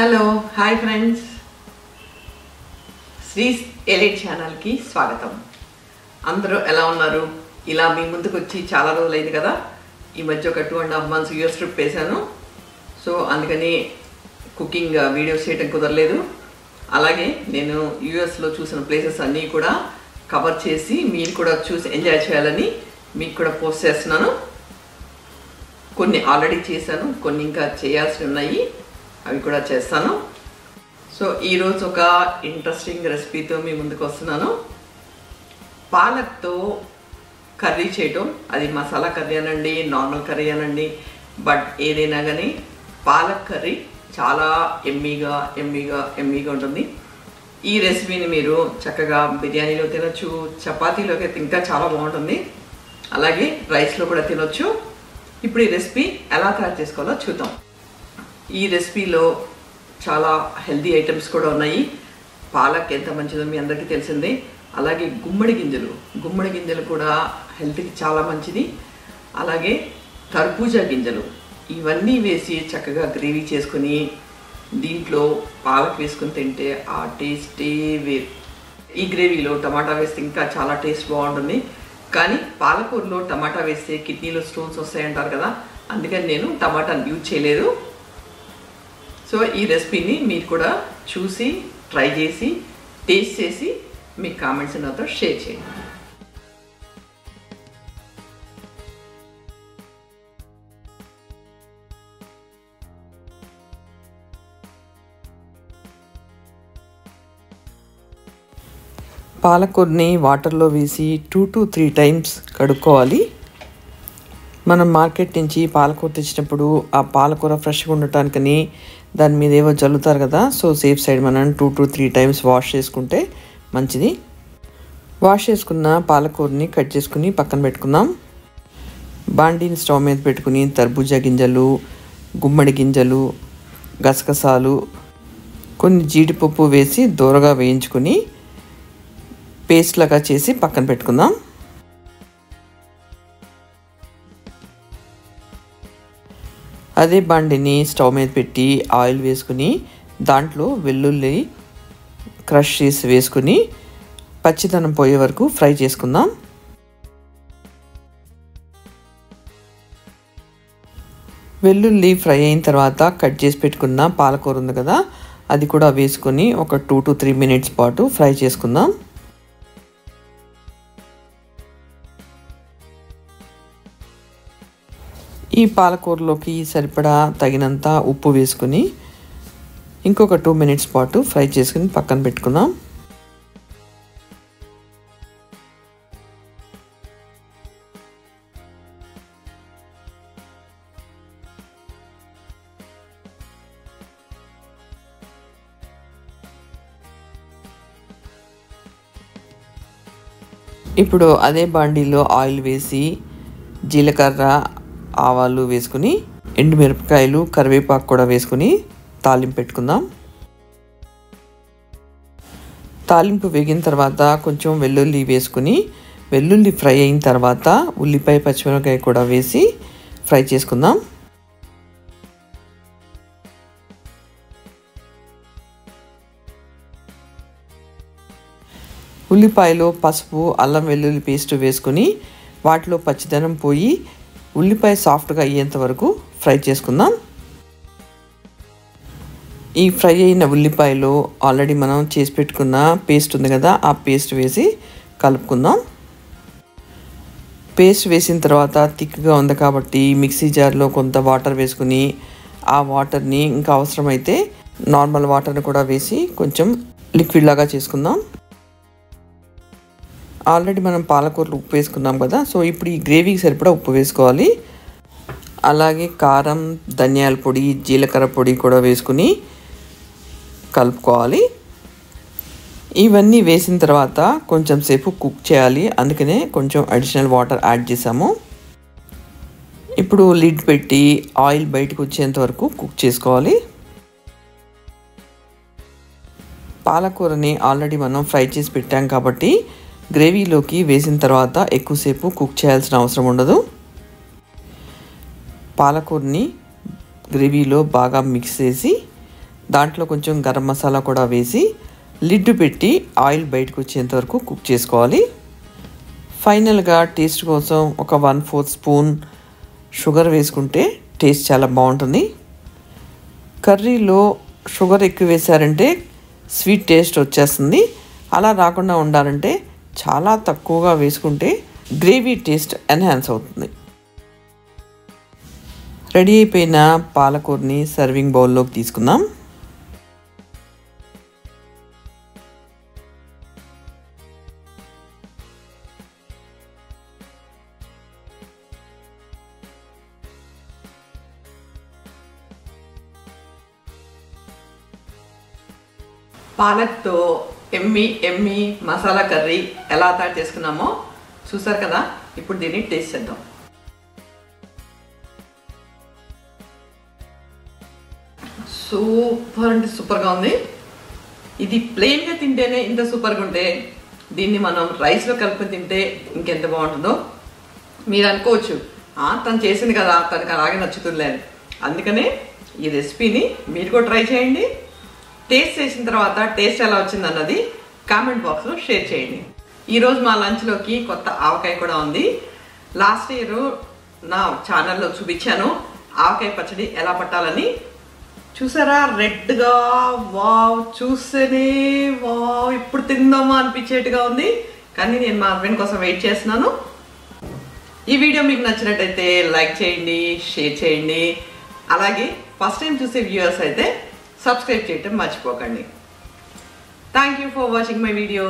Hello hi friends, శ్రీస్ elite ఛానల్కి స్వాగతం. అందరూ ఎలా ఉన్నారు? ఇలా మీ ముందుకు వచ్చి చాలా రోజులైంది కదా. ఈ మధ్య ఒక 2.5 months యూఎస్ ట్రిప్ వేసాను. సో అందుకని కుకింగ్ వీడియోస్ చేయడం కుదరలేదు. అలాగే నేను యూఎస్లో చూసిన ప్లేసెస్ అన్నీ కూడా కవర్ చేసి మీరు కూడా చూసి ఎంజాయ్ చేయాలని మీకు కూడా పోస్ట్ చేస్తున్నాను. కొన్ని ఆల్రెడీ చేశాను, కొన్ని ఇంకా చేయాల్సి ఉన్నాయి, అవి కూడా చేస్తాను. సో ఈరోజు ఒక ఇంట్రెస్టింగ్ రెసిపీతో మీ ముందుకు వస్తున్నాను. పాలక్తో కర్రీ చేయటం, అది మసాలా కర్రీ అనండి, నార్మల్ కర్రీ అనండి, బట్ ఏదైనా కానీ పాలక్ కర్రీ చాలా ఎమ్మీగా ఉంటుంది. ఈ రెసిపీని మీరు చక్కగా బిర్యానీలో తినొచ్చు, చపాతీలోకి ఇంకా చాలా బాగుంటుంది, అలాగే రైస్లో కూడా తినొచ్చు. ఇప్పుడు ఈ రెసిపీ ఎలా తయారు చేసుకోవాలో చూద్దాం. ఈ రెసిపీలో చాలా హెల్దీ ఐటమ్స్ కూడా ఉన్నాయి. పాలక్ ఎంత మంచిదో మీ అందరికీ తెలిసిందే. అలాగే గుమ్మడి గింజలు కూడా హెల్త్కి చాలా మంచిది. అలాగే కర్బూజా గింజలు, ఇవన్నీ వేసి చక్కగా గ్రేవీ చేసుకొని దీంట్లో పాలక్ వేసుకొని తింటే ఆ టేస్టే వేరు. ఈ గ్రేవీలో టమాటా వేస్తే ఇంకా చాలా టేస్ట్ బాగుంటుంది. కానీ పాలకూరలో టమాటా వేస్తే కిడ్నీలో స్టోన్స్ వస్తాయంటారు కదా, అందుకని నేను టమాటాని యూజ్ చేయలేదు. సో ఈ రెసిపీని మీరు కూడా చూసి ట్రై చేసి టేస్ట్ చేసి మీ కామెంట్స్ నాతో షేర్ చేయండి. పాలకూరని వాటర్లో వేసి 2 to 3 times కడుక్కోవాలి. మనం మార్కెట్ నుంచి పాలకూర తెచ్చినప్పుడు ఆ పాలకూర ఫ్రెష్గా ఉండటానికని దాని మీద ఏవో జల్లుతారు కదా. సో సేఫ్ సైడ్ మనం 2 to 3 times వాష్ చేసుకుంటే మంచిది. వాష్ చేసుకున్న పాలకూరని కట్ చేసుకుని పక్కన పెట్టుకుందాం. బాండీని స్టవ్ మీద పెట్టుకుని తర్బూజా గింజలు, గుమ్మడి గింజలు, గసగసాలు, కొన్ని జీడిపప్పు వేసి దూరగా వేయించుకుని పేస్ట్ లాగా చేసి పక్కన పెట్టుకుందాం. అదే బండిని స్టవ్ మీద పెట్టి ఆయిల్ వేసుకుని దాంట్లో వెల్లుల్లి క్రష్ చేసి వేసుకుని పచ్చిదనం పోయే వరకు ఫ్రై చేసుకుందాం. వెల్లుల్లి ఫ్రై అయిన తర్వాత కట్ చేసి పెట్టుకున్న పాలకూర ఉంది కదా, అది కూడా వేసుకొని ఒక 2 to 3 minutes పాటు ఫ్రై చేసుకుందాం. ఈ పాలకూరలోకి సరిపడా తగినంత ఉప్పు వేసుకుని ఇంకొక 2 minutes పాటు ఫ్రై చేసుకుని పక్కన పెట్టుకుందాం. ఇప్పుడు అదే బాండీలో ఆయిల్ వేసి జీలకర్ర, ఆవాలు వేసుకుని ఎండుమిరపకాయలు, కరివేపాకు కూడా వేసుకుని తాలింపు పెట్టుకుందాం. తాలింపు వేగిన తర్వాత కొంచెం వెల్లుల్లి వేసుకుని వెల్లుల్లి ఫ్రై అయిన తర్వాత ఉల్లిపాయ, పచ్చిమిరపకాయ కూడా వేసి ఫ్రై చేసుకుందాం. ఉల్లిపాయలో పసుపు, అల్లం వెల్లుల్లి పేస్ట్ వేసుకుని వాటిలో పచ్చిదనం పోయి ఉల్లిపాయ సాఫ్ట్గా అయ్యేంత వరకు ఫ్రై చేసుకుందాం. ఈ ఫ్రై అయిన ఉల్లిపాయలో ఆల్రెడీ మనం చేసి పెట్టుకున్న పేస్ట్ ఉంది కదా, ఆ పేస్ట్ వేసి కలుపుకుందాం. పేస్ట్ వేసిన తర్వాత థిక్గా ఉంది కాబట్టి మిక్సీ జార్లో కొంత వాటర్ వేసుకుని ఆ వాటర్ని ఇంకా అవసరమైతే నార్మల్ వాటర్ని కూడా వేసి కొంచెం లిక్విడ్ లాగా చేసుకుందాం. ఆల్రెడీ మనం పాలకూరలో ఉప్పు వేసుకున్నాం కదా, సో ఇప్పుడు ఈ గ్రేవీకి సరిపడా ఉప్పు వేసుకోవాలి. అలాగే కారం, ధనియాల పొడి, జీలకర్ర పొడి కూడా వేసుకుని కలుపుకోవాలి. ఇవన్నీ వేసిన తర్వాత కొంచెం సేపు కుక్ చేయాలి, అందుకనే కొంచెం అడిషనల్ వాటర్ యాడ్ చేసాము. ఇప్పుడు లిడ్ పెట్టి ఆయిల్ బయటకు వచ్చేంత వరకు కుక్ చేసుకోవాలి. పాలకూరని ఆల్రెడీ మనం ఫ్రై చేసి పెట్టాం కాబట్టి గ్రేవీలోకి వేసిన తర్వాత ఎక్కువసేపు కుక్ చేయాల్సిన అవసరం ఉండదు. పాలకూరని గ్రేవీలో బాగా మిక్స్ చేసి దాంట్లో కొంచెం గరం మసాలా కూడా వేసి లిడ్ పెట్టి ఆయిల్ బయటకు వచ్చేంత వరకు కుక్ చేసుకోవాలి. ఫైనల్గా టేస్ట్ కోసం ఒక 1/4 స్పూన్ షుగర్ వేసుకుంటే టేస్ట్ చాలా బాగుంటుంది. కర్రీలో షుగర్ ఎక్కువ వేసారంటే స్వీట్ టేస్ట్ వచ్చేస్తుంది. అలా రాకుండా ఉండాలంటే చాలా తక్కువగా వేసుకుంటే గ్రేవీ టేస్ట్ ఎన్హాన్స్ అవుతుంది. రెడీ అయిపోయిన పాలకూరని సర్వింగ్ బౌల్లోకి తీసుకుందాం. పాలక్తో ఎమ్మి మసాలా కర్రీ ఎలా తయారు చేసుకున్నామో చూసారు కదా. ఇప్పుడు దీన్ని టేస్ట్ చేద్దాం. సూపర్ అంటే సూపర్గా ఉంది. ఇది ప్లెయిన్గా తింటేనే ఇంత సూపర్గా ఉంటే దీన్ని మనం రైస్లో కలుపుకొని తింటే ఇంకెంత బాగుంటుందో. మీరు అనుకోవచ్చు తను చేసింది కదా తనకు అలాగే నచ్చుతుందిలే అని. అందుకనే ఈ రెసిపీని మీరు కూడా ట్రై చేయండి. టేస్ట్ చేసిన తర్వాత టేస్ట్ ఎలా వచ్చింది అన్నది కామెంట్ బాక్స్లో షేర్ చేయండి. ఈరోజు మా లంచ్లోకి కొత్త ఆవకాయ కూడా ఉంది. లాస్ట్ ఇయర్ నా ఛానల్లో చూపించాను ఆవకాయ పచ్చడి ఎలా పట్టాలని. చూసారా రెడ్గా, వావ్ చూస్తేనే వావ్ ఇప్పుడు తిందామా అనిపించేట్టుగా ఉంది. కానీ నేను మా హస్బెండ్ కోసం వెయిట్ చేస్తున్నాను. ఈ వీడియో మీకు నచ్చినట్టయితే లైక్ చేయండి, షేర్ చేయండి. అలాగే ఫస్ట్ టైం చూసే వ్యూవర్స్ అయితే సబ్స్క్రైబ్ చేయటం మర్చిపోకండి. Thank you for watching my video.